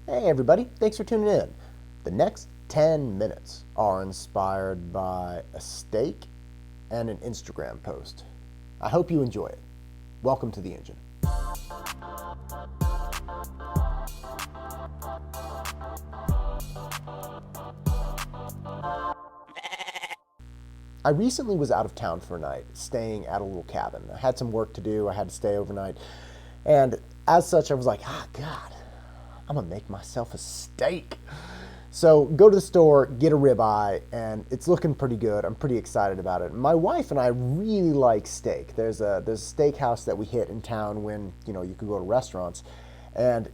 Hey everybody, thanks for tuning in. The next 10 minutes are inspired by a steak and an Instagram post. I hope you enjoy it. Welcome to the engine. I recently was out of town for a night, staying at a little cabin. I had some work to do, I had to stay overnight, and as such I was like, God, I'm gonna make myself a steak. So go to the store, get a ribeye, and it's looking pretty good. I'm pretty excited about it. My wife and I really like steak. There's a steakhouse that we hit in town when you could go to restaurants, and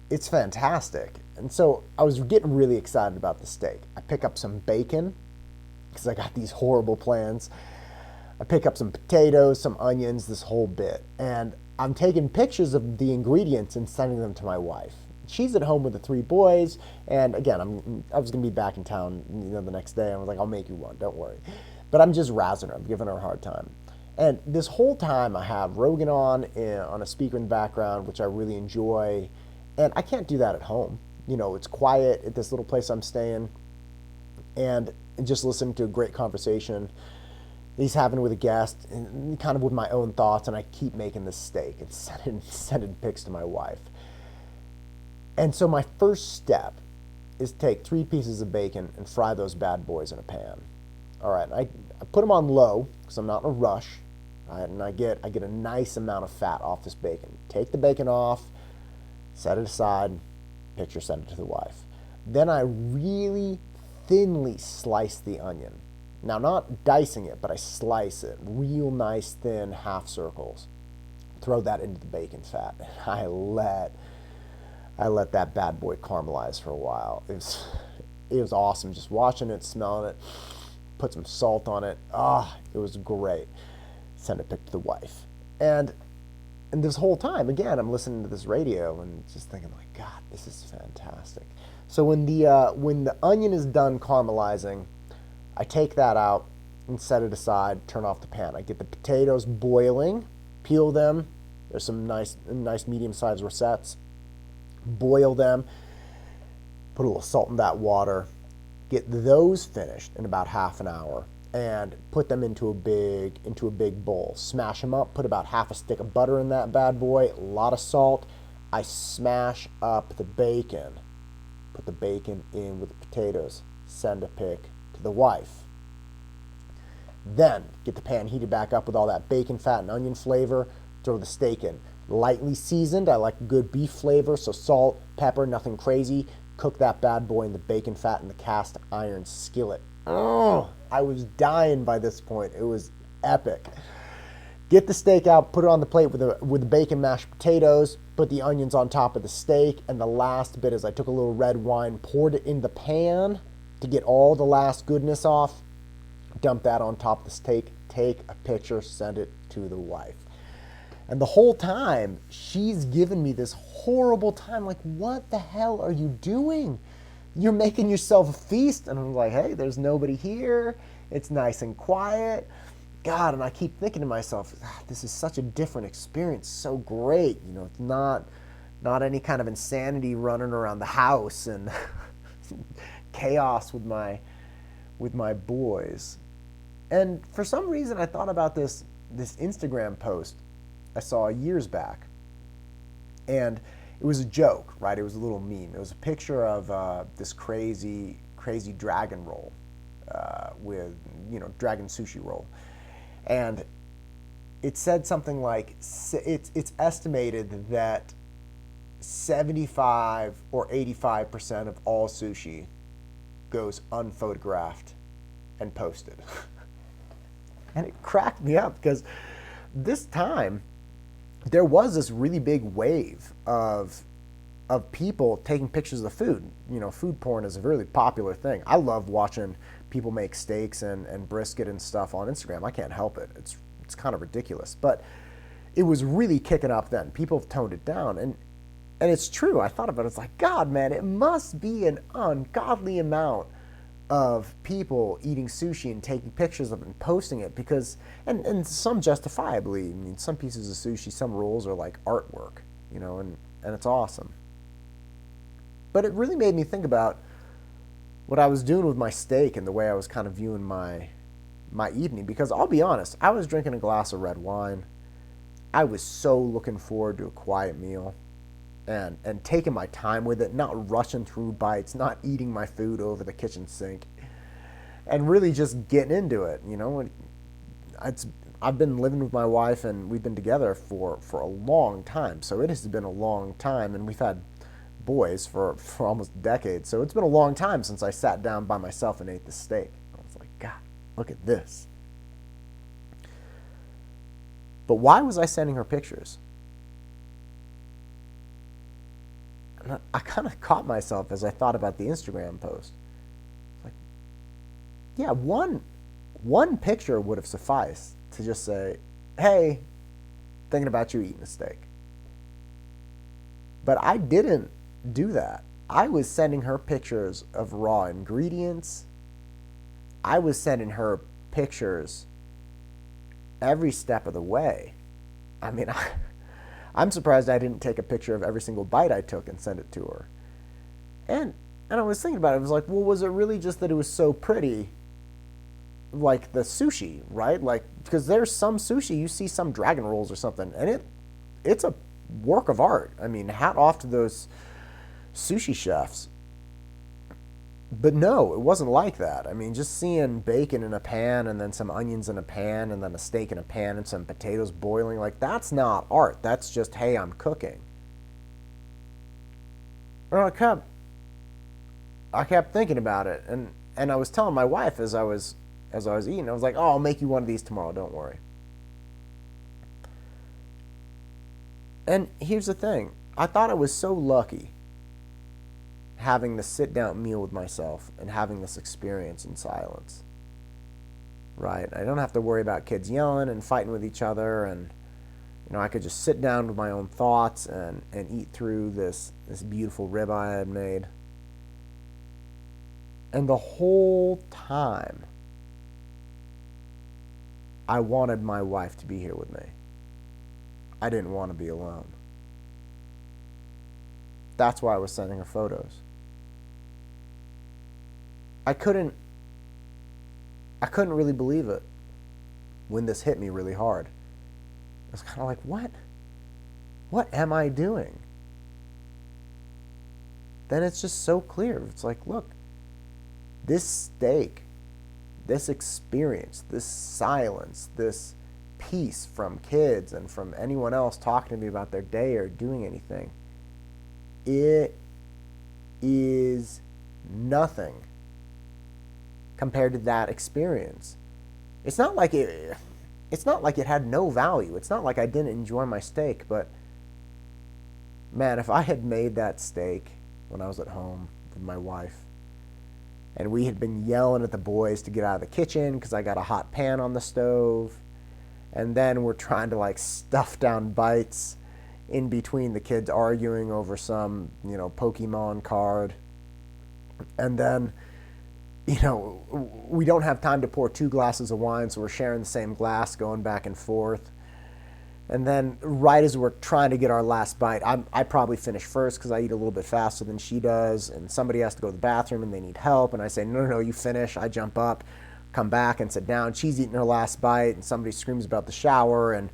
it's fantastic. And so I was getting really excited about the steak. I pick up some bacon because I got these horrible plans. I pick up some potatoes, some onions, this whole bit, and I'm taking pictures of the ingredients and sending them to my wife. She's at home with the 3 boys, and again, I was gonna be back in town, the next day. I was like, I'll make you one, don't worry. But I'm just razzing her, I'm giving her a hard time. And this whole time I have Rogan on a speaker in the background, which I really enjoy, and I can't do that at home. It's quiet at this little place I'm staying, and just listening to a great conversation he's having with a guest, and kind of with my own thoughts, and I keep making this steak and sending pics to my wife. And so my first step is take 3 pieces of bacon and fry those bad boys in a pan. All right, I put them on low because I'm not in a rush, right? And I get a nice amount of fat off this bacon. Take the bacon off, set it aside, picture send it to the wife. Then I really thinly slice the onion. Now, not dicing it, but I slice it real nice thin half circles. Throw that into the bacon fat. I let that bad boy caramelize for a while. It was awesome just watching it, smelling it. Put some salt on it. It was great. Send a pic to the wife. And this whole time, again, I'm listening to this radio and just thinking like, God, this is fantastic. So when the onion is done caramelizing, I take that out and set it aside, turn off the pan. I get the potatoes boiling, peel them. There's some nice medium-sized rosettes. Boil them, put a little salt in that water, get those finished in about half an hour, and put them into a big bowl. Smash them up, put about half a stick of butter in that bad boy, a lot of salt. I smash up the bacon, put the bacon in with the potatoes, send a pic to the wife. Then get the pan heated back up with all that bacon fat and onion flavor, throw the steak in. Lightly seasoned, I like good beef flavor, so salt, pepper, nothing crazy. Cook that bad boy in the bacon fat in the cast iron skillet. Oh, I was dying by this point. It was epic. Get the steak out, put it on the plate with the bacon mashed potatoes, put the onions on top of the steak, and the last bit is I took a little red wine, poured it in the pan to get all the last goodness off, dump that on top of the steak, take a picture, send it to the wife. And the whole time, she's giving me this horrible time, like, what the hell are you doing? You're making yourself a feast. And I'm like, hey, there's nobody here. It's nice and quiet. God, and I keep thinking to myself, this is such a different experience, so great. It's not any kind of insanity running around the house and chaos with my boys. And for some reason, I thought about this Instagram post I saw years back, and it was a joke, right? It was a little meme. It was a picture of this crazy dragon roll with dragon sushi roll, and it said something like it's estimated that 75 or 85% of all sushi goes unphotographed and posted. And it cracked me up because this time there was this really big wave of people taking pictures of the food. Food porn is a really popular thing. I love watching people make steaks and brisket and stuff on Instagram. I can't help it. It's kind of ridiculous. But it was really kicking up then. People have toned it down. And it's true. I thought about it. It's like, God, man, it must be an ungodly amount of people eating sushi and taking pictures of it and posting it because, and some justifiably, I mean, some pieces of sushi, some rolls are like artwork, and it's awesome. But it really made me think about what I was doing with my steak and the way I was kind of viewing my evening. Because I'll be honest, I was drinking a glass of red wine. I was so looking forward to a quiet meal and taking my time with it, not rushing through bites, not eating my food over the kitchen sink, and really just getting into it. You know, I've been living with my wife and we've been together for a long time. So it has been a long time, and we've had boys for almost a decade. So it's been a long time since I sat down by myself and ate the steak. I was like, God, look at this. But why was I sending her pictures? And I kind of caught myself as I thought about the Instagram post. Like, yeah, one picture would have sufficed to just say, hey, thinking about you eating a steak. But I didn't do that. I was sending her pictures of raw ingredients. I was sending her pictures every step of the way. I mean, I'm surprised I didn't take a picture of every single bite I took and send it to her. And I was thinking about it. I was like, well, was it really just that it was so pretty? Like the sushi, right? Like, because there's some sushi, you see some dragon rolls or something, and it's a work of art. I mean, hat off to those sushi chefs. But no, it wasn't like that. I mean, just seeing bacon in a pan and then some onions in a pan and then a steak in a pan and some potatoes boiling, like, that's not art. That's just, hey, I'm cooking. And I kept thinking about it, and I was telling my wife as I was eating, I was like, oh, I'll make you one of these tomorrow, don't worry. And here's the thing. I thought I was so lucky having this sit-down meal with myself and having this experience in silence, right? I don't have to worry about kids yelling and fighting with each other, and I could just sit down with my own thoughts and eat through this beautiful ribeye I had made. And the whole time, I wanted my wife to be here with me. I didn't want to be alone. That's why I was sending her photos. I couldn't really believe it when this hit me really hard. I was kind of like, what am I doing? Then it's just so clear. It's like, look, this steak, this experience, this silence, this peace from kids and from anyone else talking to me about their day or doing anything, it is nothing compared to that experience. It's not like it had no value. It's not like I didn't enjoy my steak, but man, if I had made that steak when I was at home with my wife and we had been yelling at the boys to get out of the kitchen because I got a hot pan on the stove, and then we're trying to like stuff down bites in between the kids arguing over some, Pokemon card, and then we don't have time to pour 2 glasses of wine, so we're sharing the same glass, going back and forth. And then right as we're trying to get our last bite, I probably finish first because I eat a little bit faster than she does, and somebody has to go to the bathroom and they need help, and I say, no, you finish. I jump up, come back and sit down. She's eating her last bite, and somebody screams about the shower, and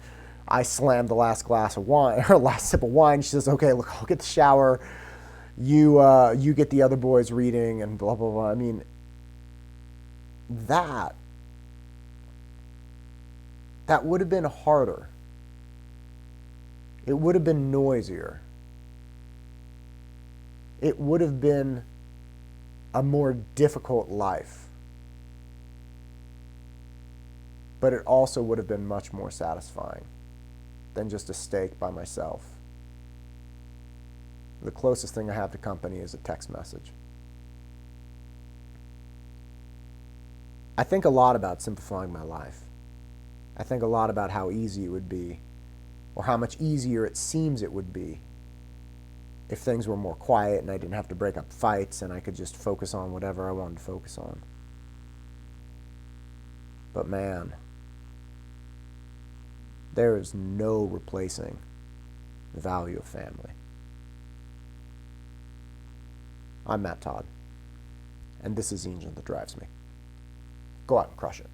I slam the last glass of wine, her last sip of wine. She says, okay, look, I'll get the shower. You get the other boys reading, and blah, blah, blah. I mean, that would have been harder. It would have been noisier. It would have been a more difficult life. But it also would have been much more satisfying than just a steak by myself. The closest thing I have to company is a text message. I think a lot about simplifying my life. I think a lot about how easy it would be, or how much easier it seems it would be, if things were more quiet and I didn't have to break up fights and I could just focus on whatever I wanted to focus on. But man, there is no replacing the value of family. I'm Matt Todd, and this is the engine that drives me. Go out and crush it.